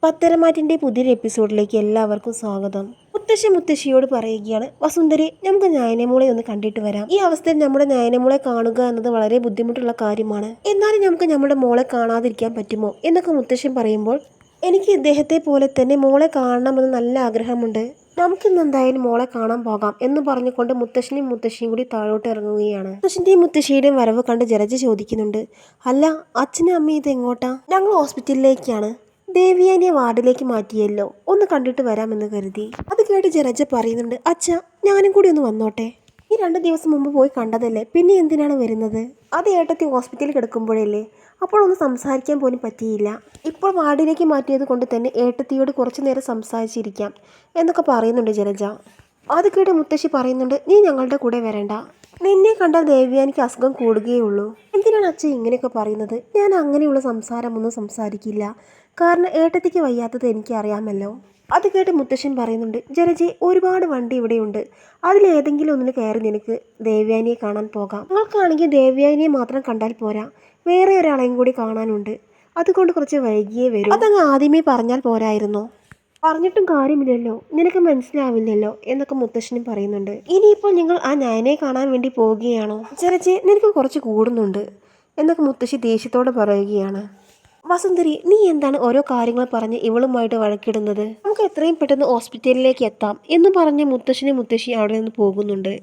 പത്തരമാറ്റിൻ്റെ പുതിയൊരു എപ്പിസോഡിലേക്ക് എല്ലാവർക്കും സ്വാഗതം. മുത്തശ്ശിയോട് പറയുകയാണ്, വസുന്ധരി നമുക്ക് നയനമോളെ ഒന്ന് കണ്ടിട്ട് വരാം. ഈ അവസ്ഥയിൽ നമ്മുടെ നയനമോളെ കാണുക എന്നത് വളരെ ബുദ്ധിമുട്ടുള്ള കാര്യമാണ്. എന്നാലും നമുക്ക് നമ്മുടെ മോളെ കാണാതിരിക്കാൻ പറ്റുമോ എന്നൊക്കെ മുത്തശ്ശൻ പറയുമ്പോൾ, എനിക്ക് ഇദ്ദേഹത്തെ പോലെ തന്നെ മോളെ കാണണമെന്ന് നല്ല ആഗ്രഹമുണ്ട്. നമുക്കിന്ന് എന്തായാലും മോളെ കാണാൻ പോകാം എന്ന് പറഞ്ഞുകൊണ്ട് മുത്തശ്ശിയും കൂടി താഴോട്ട് ഇറങ്ങുകയാണ്. മുത്തശ്ശന്റെയും മുത്തശ്ശിയുടെയും വരവ് കണ്ട് ജലജ ചോദിക്കുന്നുണ്ട്, അല്ല അച്ഛനും അമ്മയും ഇത് എങ്ങോട്ടാ? ഞങ്ങൾ ഹോസ്പിറ്റലിലേക്കാണ്. ദേവിയാനിയെ വാർഡിലേക്ക് മാറ്റിയല്ലോ, ഒന്ന് കണ്ടിട്ട് വരാമെന്ന് കരുതി. അത് കേട്ട് ജലജ പറയുന്നുണ്ട്, അച്ഛാ ഞാനും കൂടി ഒന്ന് വന്നോട്ടെ. ഈ 2 ദിവസം മുമ്പ് പോയി കണ്ടതല്ലേ, പിന്നെ എന്തിനാണ് വരുന്നത്? അത് ഏട്ടത്തി ഹോസ്പിറ്റലിൽ കിടക്കുമ്പോഴല്ലേ, അപ്പോൾ ഒന്ന് സംസാരിക്കാൻ പോലും പറ്റിയില്ല. ഇപ്പോൾ വാർഡിലേക്ക് മാറ്റിയത് കൊണ്ട് തന്നെ ഏട്ടത്തിയോട് കുറച്ചു നേരം സംസാരിച്ചിരിക്കാം എന്നൊക്കെ പറയുന്നുണ്ട് ജലജ. അത് കേട്ട് മുത്തശ്ശി പറയുന്നുണ്ട്, നീ ഞങ്ങളുടെ കൂടെ വരണ്ട. നിന്നെ കണ്ടാൽ ദേവ്യാനിക്ക് അസുഖം കൂടുകയുള്ളൂ. എന്തിനാണ് അച്ഛൻ ഇങ്ങനെയൊക്കെ പറയുന്നത്? ഞാൻ അങ്ങനെയുള്ള സംസാരമൊന്നും സംസാരിക്കില്ല. കാരണം ഏട്ടത്തിക്ക് വയ്യാത്തത് എനിക്ക് അറിയാമല്ലോ. അത് കേട്ട് മുത്തശ്ശൻ പറയുന്നുണ്ട്, ജലജി ഒരുപാട് വണ്ടി ഇവിടെയുണ്ട്. അതിലേതെങ്കിലും ഒന്നിന് കയറി നിനക്ക് ദേവ്യാനിയെ കാണാൻ പോകാം. നിങ്ങൾക്കാണെങ്കിൽ ദേവ്യാനിയെ മാത്രം കണ്ടാൽ പോരാ, വേറെ ഒരാളെയും കൂടി കാണാനുണ്ട്. അതുകൊണ്ട് കുറച്ച് വൈകിയേ വരും. അതങ്ങ് ആദ്യമേ പറഞ്ഞാൽ പോരായിരുന്നോ? പറഞ്ഞിട്ടും കാര്യമില്ലല്ലോ, നിനക്ക് മനസ്സിലാവില്ലല്ലോ എന്നൊക്കെ മുത്തശ്ശനും പറയുന്നുണ്ട്. ഇനിയിപ്പോൾ നിങ്ങൾ ആ നയനെ കാണാൻ വേണ്ടി പോവുകയാണോ? ജലജെ നിനക്ക് കുറച്ച് കൂടുന്നുണ്ട് എന്നൊക്കെ മുത്തശ്ശി ദേഷ്യത്തോടെ പറയുകയാണ്. വസുന്ധരി, നീ എന്താണ് ഓരോ കാര്യങ്ങൾ പറഞ്ഞ് ഇവളുമായിട്ട് വഴക്കിടുന്നത്? നമുക്ക് എത്രയും പെട്ടെന്ന് ഹോസ്പിറ്റലിലേക്ക് എത്താം എന്ന് പറഞ്ഞ് മുത്തശ്ശി അവിടെ നിന്ന് പോകുന്നുണ്ട്.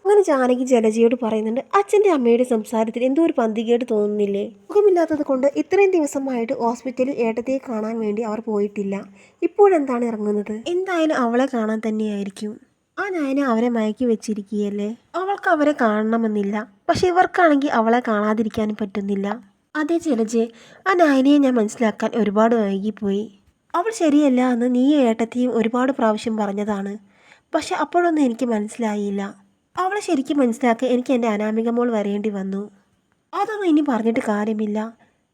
അങ്ങനെ ജാനകി ജലജയോട് പറയുന്നുണ്ട്, അച്ഛൻ്റെ അമ്മയുടെ സംസാരത്തിൽ എന്തോ ഒരു പന്തികേട് തോന്നുന്നില്ലേ? സുഖമില്ലാത്തത് കൊണ്ട് ഇത്രയും ദിവസമായിട്ട് ഹോസ്പിറ്റലിൽ ഏട്ടത്തിയെ കാണാൻ വേണ്ടി അവർ പോയിട്ടില്ല. ഇപ്പോഴെന്താണ് ഇറങ്ങുന്നത്? എന്തായാലും അവളെ കാണാൻ തന്നെയായിരിക്കും. ആ നയന അവരെ മയക്കി വെച്ചിരിക്കുകയല്ലേ, അവൾക്ക് അവരെ കാണണമെന്നില്ല. പക്ഷെ ഇവർക്കാണെങ്കിൽ അവളെ കാണാതിരിക്കാനും പറ്റുന്നില്ല. അതെ ജലജെ, ആ നയനയെ ഞാൻ മനസ്സിലാക്കാൻ ഒരുപാട് വൈകിപ്പോയി. അവൾ ശരിയല്ല എന്ന് നീ ഏട്ടത്തിയും ഒരുപാട് പ്രാവശ്യം പറഞ്ഞതാണ്. പക്ഷെ അപ്പോഴൊന്നും എനിക്ക് മനസ്സിലായില്ല. അവളെ ശരിക്കും മനസ്സിലാക്കി എനിക്ക് എൻ്റെ അനാമിക മോൾ വരേണ്ടി വന്നു. അതൊന്നും ഇനി പറഞ്ഞിട്ട് കാര്യമില്ല.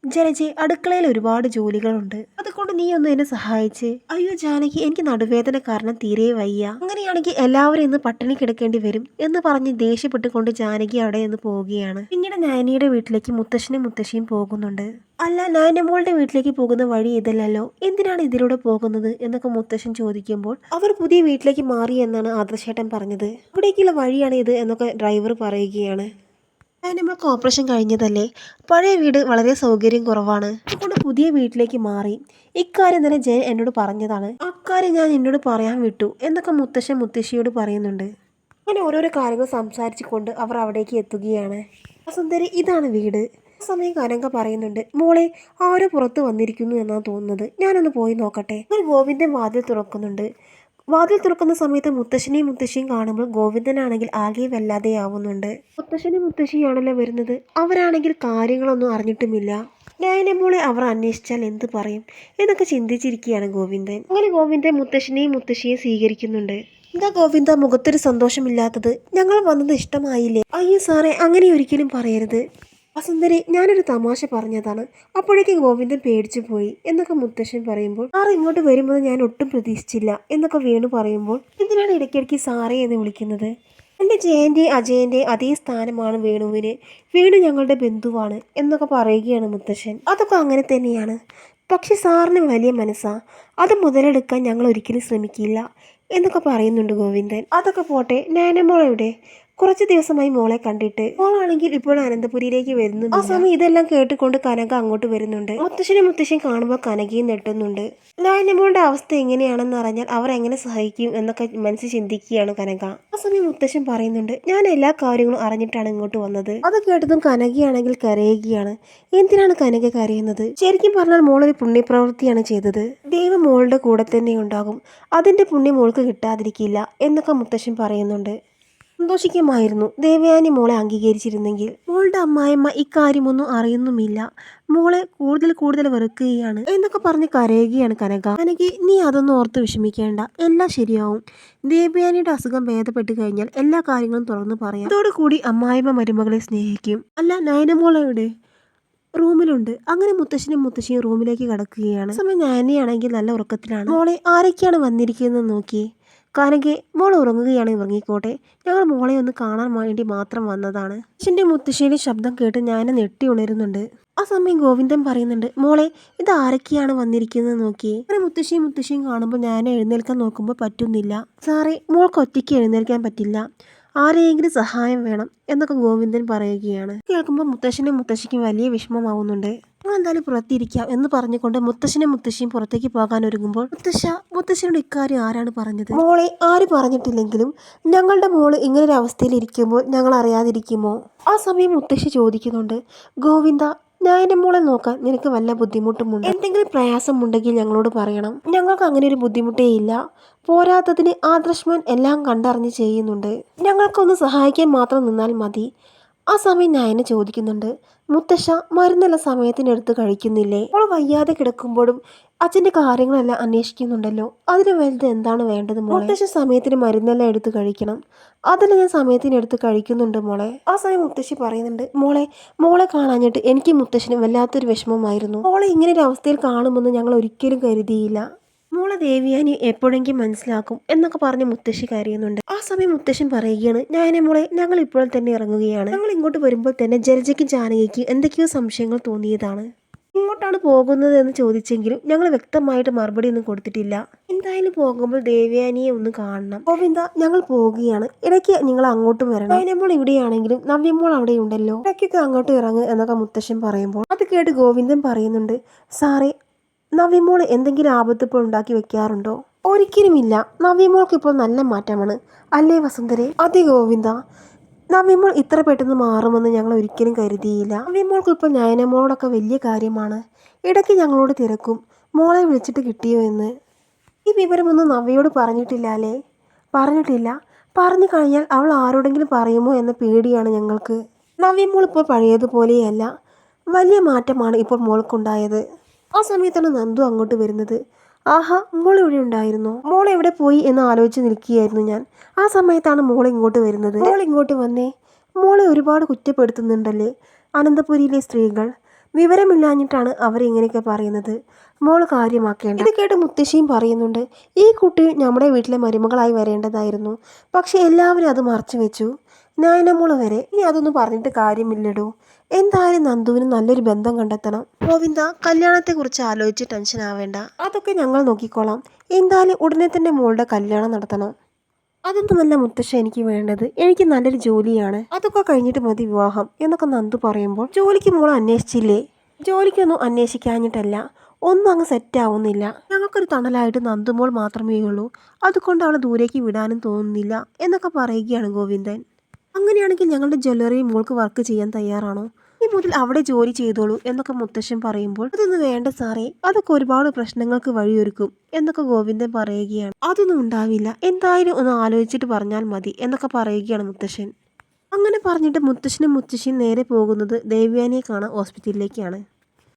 ജലജെ, അടുക്കളയിൽ ഒരുപാട് ജോലികളുണ്ട്, അതുകൊണ്ട് നീ ഒന്ന് എന്നെ സഹായിച്ച്. അയ്യോ ജാനകി, എനിക്ക് നടുവേദന കാരണം തീരെ വയ്യ. അങ്ങനെയാണെങ്കിൽ എല്ലാവരും ഇന്ന് പട്ടിണി കിടക്കേണ്ടി വരും എന്ന് പറഞ്ഞ് ദേഷ്യപ്പെട്ടുകൊണ്ട് ജാനകി അവിടെ നിന്ന് പോവുകയാണ്. പിന്നീട് നയനിയുടെ വീട്ടിലേക്ക് മുത്തശ്ശിയും പോകുന്നുണ്ട്. അല്ല, നയനമോളുടെ വീട്ടിലേക്ക് പോകുന്ന വഴി ഇതല്ലല്ലോ, എന്തിനാണ് ഇതിലൂടെ പോകുന്നത് എന്നൊക്കെ മുത്തശ്ശൻ ചോദിക്കുമ്പോൾ, അവർ പുതിയ വീട്ടിലേക്ക് മാറി എന്നാണ് ആദർശേട്ടൻ പറഞ്ഞത്, അവിടേക്കുള്ള വഴിയാണ് ഇത് എന്നൊക്കെ ഡ്രൈവർ പറയുകയാണ്. നമ്മൾക്ക് ഓപ്പറേഷൻ കഴിഞ്ഞതല്ലേ, പഴയ വീട് വളരെ സൗകര്യം കുറവാണ്, അതുകൊണ്ട് പുതിയ വീട്ടിലേക്ക് മാറി. ഇക്കാര്യം തന്നെ ജയൻ എന്നോട് പറഞ്ഞതാണ്. അക്കാര്യം ഞാൻ എന്നോട് പറയാൻ വിട്ടു എന്നൊക്കെ മുത്തശ്ശിയോട് പറയുന്നുണ്ട്. അങ്ങനെ ഓരോരോ കാര്യങ്ങൾ സംസാരിച്ചുകൊണ്ട് അവർ അവിടേക്ക് എത്തുകയാണ്. സുന്ദരി, ഇതാണ് വീട്. ആ സമയം കനക പറയുന്നുണ്ട്, മോളെ ആരോ പുറത്ത് വന്നിരിക്കുന്നു എന്നാണ് തോന്നുന്നത്, ഞാനൊന്ന് പോയി നോക്കട്ടെ. അങ്ങനെ ഗോവിന്ദൻ വാതിൽ തുറക്കുന്നുണ്ട്. വാതിൽ തുറക്കുന്ന സമയത്ത് മുത്തശ്ശിയും കാണുമ്പോൾ ഗോവിന്ദനാണെങ്കിൽ ആകെ വല്ലാതെയാവുന്നുണ്ട്. മുത്തശ്ശിയാണല്ലോ വരുന്നത്, അവരാണെങ്കിൽ കാര്യങ്ങളൊന്നും അറിഞ്ഞിട്ടുമില്ല. നയനമോളെ അവർ അന്വേഷിച്ചാൽ എന്ത് പറയും എന്നൊക്കെ ചിന്തിച്ചിരിക്കുകയാണ് ഗോവിന്ദൻ. അങ്ങനെ ഗോവിന്ദൻ മുത്തശ്ശിയെ സ്വീകരിക്കുന്നുണ്ട്. എന്താ ഗോവിന്ദ മുഖത്തൊരു സന്തോഷമില്ലാത്തത്? ഞങ്ങൾ വന്നത് ഇഷ്ടമായില്ലേ? അയ്യോ സാറേ, അങ്ങനെ ഒരിക്കലും പറയരുത്. വസുന്ധരി, ഞാനൊരു തമാശ പറഞ്ഞതാണ്. അപ്പോഴേക്കും ഗോവിന്ദൻ പേടിച്ചു പോയി എന്നൊക്കെ മുത്തശ്ശൻ പറയുമ്പോൾ, സാറ് ഇങ്ങോട്ട് വരുമ്പോൾ ഞാൻ ഒട്ടും പ്രതീക്ഷിച്ചില്ല എന്നൊക്കെ വേണു പറയുമ്പോൾ, എന്തിനാണ് ഇടയ്ക്കിടയ്ക്ക് സാറേ എന്ന് വിളിക്കുന്നത്? എൻ്റെ അജയൻ്റെ അതേ സ്ഥാനമാണ് വേണുവിന്. വേണു ഞങ്ങളുടെ ബന്ധുവാണ് എന്നൊക്കെ പറയുകയാണ് മുത്തശ്ശൻ. അതൊക്കെ അങ്ങനെ തന്നെയാണ്, പക്ഷെ സാറിന് വലിയ മനസ്സാ, അത് മുതലെടുക്കാൻ ഞങ്ങൾ ഒരിക്കലും ശ്രമിക്കില്ല എന്നൊക്കെ പറയുന്നുണ്ട് ഗോവിന്ദൻ. അതൊക്കെ പോട്ടെ, നയനമോളെവിടെ? കുറച്ച് ദിവസമായി മോളെ കണ്ടിട്ട്. മോളാണെങ്കിൽ ഇപ്പോൾ അനന്തപുരിയിലേക്ക് വരുന്നു. ആ സമയം ഇതെല്ലാം കേട്ടുകൊണ്ട് കനക അങ്ങോട്ട് വരുന്നുണ്ട്. മുത്തശ്ശൻ കാണുമ്പോൾ കനകയും നെട്ടുന്നുണ്ട്. നയനമോളുടെ അവസ്ഥ എങ്ങനെയാണെന്ന് അറിഞ്ഞാൽ അവർ എങ്ങനെ സഹായിക്കും എന്നൊക്കെ മനസ്സിൽ ചിന്തിക്കുകയാണ് കനക. ആ സമയം മുത്തശ്ശൻ പറയുന്നുണ്ട്, ഞാൻ എല്ലാ കാര്യങ്ങളും അറിഞ്ഞിട്ടാണ് ഇങ്ങോട്ട് വന്നത്. അത് കേട്ടതും കനകയാണെങ്കിൽ കരയുകയാണ്. എന്തിനാണ് കനക കരയുന്നത്? ശരിക്കും പറഞ്ഞാൽ മോളൊരു പുണ്യപ്രവൃത്തിയാണ് ചെയ്തത്. ദൈവം മോളുടെ കൂടെ തന്നെ ഉണ്ടാകും, അതിന്റെ പുണ്യം മോൾക്ക് കിട്ടാതിരിക്കില്ല എന്നൊക്കെ മുത്തശ്ശൻ പറയുന്നുണ്ട്. സന്തോഷിക്കുമായിരുന്നു ദേവയാനി മോളെ അംഗീകരിച്ചിരുന്നെങ്കിൽ. മോളുടെ അമ്മായിയമ്മ ഇക്കാര്യമൊന്നും അറിയുന്നുമില്ല, മോളെ കൂടുതൽ വെറുക്കുകയാണ് എന്നൊക്കെ പറഞ്ഞ് കരയുകയാണ് കനക. നീ അതൊന്നും ഓർത്ത് വിഷമിക്കേണ്ട, എല്ലാം ശരിയാവും. ദേവയാനിയുടെ അസുഖം ഭേദപ്പെട്ട് കഴിഞ്ഞാൽ എല്ലാ കാര്യങ്ങളും തുറന്നു പറയാം. അതോടുകൂടി അമ്മായിയമ്മ മരുമകളെ സ്നേഹിക്കും. അല്ല, നയനമോളയുടെ റൂമിലുണ്ട്. അങ്ങനെ മുത്തശ്ശിയും റൂമിലേക്ക് കടക്കുകയാണ്. സമയം നയനയാണെങ്കിൽ നല്ല ഉറക്കത്തിലാണ്. മോളെ ആരൊക്കെയാണ് വന്നിരിക്കുന്നത് നോക്കിയേ. കനകെ, മോൾ ഉറങ്ങുകയാണെങ്കിൽ ഉറങ്ങിക്കോട്ടെ, ഞങ്ങൾ മോളെ ഒന്ന് കാണാൻ വേണ്ടി മാത്രം വന്നതാണ്. മുത്തശ്ശിയുടെ ശബ്ദം കേട്ട് ഞാൻ നെട്ടി ഉണരുന്നുണ്ട്. ആ സമയം ഗോവിന്ദൻ പറയുന്നുണ്ട്, മോളെ ഇത് ആരൊക്കെയാണ് വന്നിരിക്കുന്നത് നോക്കിയേ. അങ്ങനെ മുത്തശ്ശിയും കാണുമ്പോൾ ഞാൻ എഴുന്നേൽക്കാൻ നോക്കുമ്പോൾ പറ്റുന്നില്ല. സാറേ, മോൾക്ക് ഒറ്റയ്ക്ക് എഴുന്നേൽക്കാൻ പറ്റില്ല, ആരെയെങ്കിലും സഹായം വേണം എന്നൊക്കെ ഗോവിന്ദൻ പറയുകയാണ്. കേൾക്കുമ്പോൾ മുത്തശ്ശിക്കും വലിയ വിഷമമാവുന്നുണ്ട്. എന്തായാലും പുറത്തിരിക്കാം എന്ന് പറഞ്ഞുകൊണ്ട് മുത്തശ്ശിയും പുറത്തേക്ക് പോകാൻ ഒരുങ്ങുമ്പോൾ മുത്തശ്ശിയോട് ഇക്കാര്യം ആരാണ് പറഞ്ഞത്? മോളെ ആര് പറഞ്ഞിട്ടില്ലെങ്കിലും ഞങ്ങളുടെ മോള് ഇങ്ങനൊരു അവസ്ഥയിൽ ഇരിക്കുമ്പോൾ ഞങ്ങൾ അറിയാതിരിക്കുമോ? ആ സമയം മുത്തശ്ശി ചോദിക്കുന്നുണ്ട്, ഗോവിന്ദ, ഞാൻ മോളെ നോക്കാൻ നിനക്ക് വല്ല ബുദ്ധിമുട്ടുമുണ്ട്? എന്തെങ്കിലും പ്രയാസമുണ്ടെങ്കിൽ ഞങ്ങളോട് പറയണം. ഞങ്ങൾക്ക് അങ്ങനെ ഒരു ബുദ്ധിമുട്ടേ ഇല്ല. പോരാത്തതിന് ആദർശ്മാൻ എല്ലാം കണ്ടറിഞ്ഞ് ചെയ്യുന്നുണ്ട്. ഞങ്ങൾക്കൊന്ന് സഹായിക്കാൻ മാത്രം നിന്നാൽ മതി. ആ സമയം നയന ചോദിക്കുന്നുണ്ട്, മുത്തശ്ശ മരുന്നെല്ലാം സമയത്തിനെടുത്ത് കഴിക്കുന്നില്ലേ? അവൾ വയ്യാതെ കിടക്കുമ്പോഴും അച്ഛൻ്റെ കാര്യങ്ങളെല്ലാം അന്വേഷിക്കുന്നുണ്ടല്ലോ, അതിന് വലുത് എന്താണ് വേണ്ടത് മോളെ? മുത്തശ്ശ സമയത്തിന് മരുന്നെല്ലാം എടുത്ത് കഴിക്കണം. അതെല്ലാം ഞാൻ സമയത്തിനെടുത്ത് കഴിക്കുന്നുണ്ട് മോളെ. ആ സമയം മുത്തശ്ശി പറയുന്നുണ്ട്, മോളെ കാണാഞ്ഞിട്ട് എനിക്ക് മുത്തശ്ശിന് വല്ലാത്തൊരു വിഷമമായിരുന്നു. മോളെ ഇങ്ങനെ ഒരു അവസ്ഥയിൽ കാണുമെന്ന് ഞങ്ങൾ ഒരിക്കലും കരുതിയില്ല. മോളെ ദേവിയാനി എപ്പോഴെങ്കിലും മനസ്സിലാക്കും എന്നൊക്കെ പറഞ്ഞ് മുത്തശ്ശി കരയുന്നുണ്ട്. ആ സമയം മുത്തശ്ശൻ പറയുകയാണ്, ഞാനെ മോളെ, ഞങ്ങൾ ഇപ്പോൾ തന്നെ ഇറങ്ങുകയാണ്. ഞങ്ങൾ ഇങ്ങോട്ട് വരുമ്പോൾ തന്നെ ജലജയ്ക്കും ജാനകിക്കും എന്തൊക്കെയോ സംശയങ്ങൾ തോന്നിയതാണ്. ഇങ്ങോട്ടാണ് പോകുന്നത് എന്ന് ചോദിച്ചെങ്കിലും ഞങ്ങൾ വ്യക്തമായിട്ട് മറുപടി ഒന്നും കൊടുത്തിട്ടില്ല. എന്തായാലും പോകുമ്പോൾ ദേവയാനിയെ ഒന്ന് കാണണം. ഗോവിന്ദ, ഞങ്ങൾ പോവുകയാണ്. ഇടയ്ക്ക് നിങ്ങൾ അങ്ങോട്ടും വരണം. നയനമോൾ ഇവിടെയാണെങ്കിലും നവ്യമോൾ അവിടെ ഉണ്ടല്ലോ, ഇടയ്ക്കൊക്കെ അങ്ങോട്ട് ഇറങ്ങ് എന്നൊക്കെ മുത്തശ്ശൻ പറയുമ്പോൾ അത് കേട്ട് ഗോവിന്ദൻ പറയുന്നുണ്ട്, സാറേ, നവ്യമോൾ എന്തെങ്കിലും ആപത്ത് ഇപ്പോൾ ഉണ്ടാക്കി വെക്കാറുണ്ടോ? ഒരിക്കലുമില്ല. നവ്യമോൾക്ക് ഇപ്പോൾ നല്ല മാറ്റമാണ് അല്ലേ വസുന്ധരെ? അതെ ഗോവിന്ദ, നവ്യമോൾ ഇത്ര പെട്ടെന്ന് മാറുമെന്ന് ഞങ്ങൾ ഒരിക്കലും കരുതിയില്ല. നവ്യമോൾക്ക് ഇപ്പോൾ നയനമോളൊക്കെ വലിയ കാര്യമാണ്. ഇടയ്ക്ക് ഞങ്ങളോട് തിരക്കും, മോളെ വിളിച്ചിട്ട് കിട്ടിയോ എന്ന്. ഈ വിവരമൊന്നും നവ്യയോട് പറഞ്ഞിട്ടില്ല അല്ലേ? പറഞ്ഞിട്ടില്ല. പറഞ്ഞു കഴിഞ്ഞാൽ അവൾ ആരോടെങ്കിലും പറയുമോ എന്ന പേടിയാണ് ഞങ്ങൾക്ക്. നവ്യമോൾ ഇപ്പോൾ പഴയതുപോലെയല്ല, വലിയ മാറ്റമാണ് ഇപ്പോൾ മോൾക്കുണ്ടായത്. ആ സമയത്താണ് നന്ദു അങ്ങോട്ട് വരുന്നത്. ആഹാ, മോൾ ഇവിടെ ഉണ്ടായിരുന്നോ? മോൾ എവിടെ പോയി എന്ന് ആലോചിച്ച് നിൽക്കുകയായിരുന്നു ഞാൻ. ആ സമയത്താണ് മോൾ ഇങ്ങോട്ട് വരുന്നത്. മോൾ ഇങ്ങോട്ട് വന്നേ. മോളെ ഒരുപാട് കുറ്റപ്പെടുത്തുന്നുണ്ടല്ലേ അനന്തപുരിയിലെ സ്ത്രീകൾ. വിവരമില്ലാഞ്ഞിട്ടാണ് അവരിങ്ങനെയൊക്കെ പറയുന്നത്. മോൾ കാര്യമാക്കേണ്ട. ഇത് കേട്ട് മുത്തശ്ശിയും പറയുന്നുണ്ട്, ഈ കുട്ടി നമ്മുടെ വീട്ടിലെ മരുമകളായി വരേണ്ടതായിരുന്നു. പക്ഷെ എല്ലാവരും അത് മറച്ചു വെച്ചു, നയനമോള് വരെ. ഇനി അതൊന്നും പറഞ്ഞിട്ട് കാര്യമില്ലടോ. എന്തായാലും നന്ദുവിന് നല്ലൊരു ബന്ധം കണ്ടെത്തണം. ഗോവിന്ദ, കല്യാണത്തെക്കുറിച്ച് ആലോചിച്ച് ടെൻഷൻ ആവേണ്ട, അതൊക്കെ ഞങ്ങൾ നോക്കിക്കോളാം. എന്തായാലും ഉടനെ തന്നെ മോളുടെ കല്യാണം നടത്തണം. അതൊന്നുമല്ല മുത്തശ്ശ എനിക്ക് വേണ്ടത്, എനിക്ക് നല്ലൊരു ജോലിയാണ്. അതൊക്കെ കഴിഞ്ഞിട്ട് മതി വിവാഹം എന്നൊക്കെ നന്ദു പറയുമ്പോൾ, ജോലിക്ക് മോൾ അന്വേഷിച്ചില്ലേ? ജോലിക്കൊന്നും അന്വേഷിക്കാഞ്ഞിട്ടല്ല, ഒന്നും അങ്ങ് സെറ്റ് ആവുന്നില്ല. ഞങ്ങൾക്കൊരു തണലായിട്ട് നന്ദുമോൾ മാത്രമേ ഉള്ളൂ. അതുകൊണ്ട് അവളെ ദൂരേക്ക് വിടാനും തോന്നുന്നില്ല എന്നൊക്കെ പറയുകയാണ് ഗോവിന്ദൻ. അങ്ങനെയാണെങ്കിൽ ഞങ്ങളുടെ ജ്വല്ലറി മോൾക്ക് വർക്ക് ചെയ്യാൻ തയ്യാറാണോ? ഈ മുതൽ അവിടെ ജോലി ചെയ്തോളൂ എന്നൊക്കെ മുത്തശ്ശൻ പറയുമ്പോൾ, അതൊന്നും വേണ്ട സാറേ, അതൊക്കെ ഒരുപാട് പ്രശ്നങ്ങൾക്ക് വഴിയൊരുക്കും എന്നൊക്കെ ഗോവിന്ദൻ പറയുകയാണ്. അതൊന്നും ഉണ്ടാവില്ല, എന്തായാലും ഒന്ന് ആലോചിച്ചിട്ട് പറഞ്ഞാൽ മതി എന്നൊക്കെ പറയുകയാണ് മുത്തശ്ശൻ. അങ്ങനെ പറഞ്ഞിട്ട് മുത്തശ്ശനും മുത്തശ്ശിയും നേരെ പോകുന്നത് ദേവ്യാനിയെ കാണാൻ ഹോസ്പിറ്റലിലേക്കാണ്.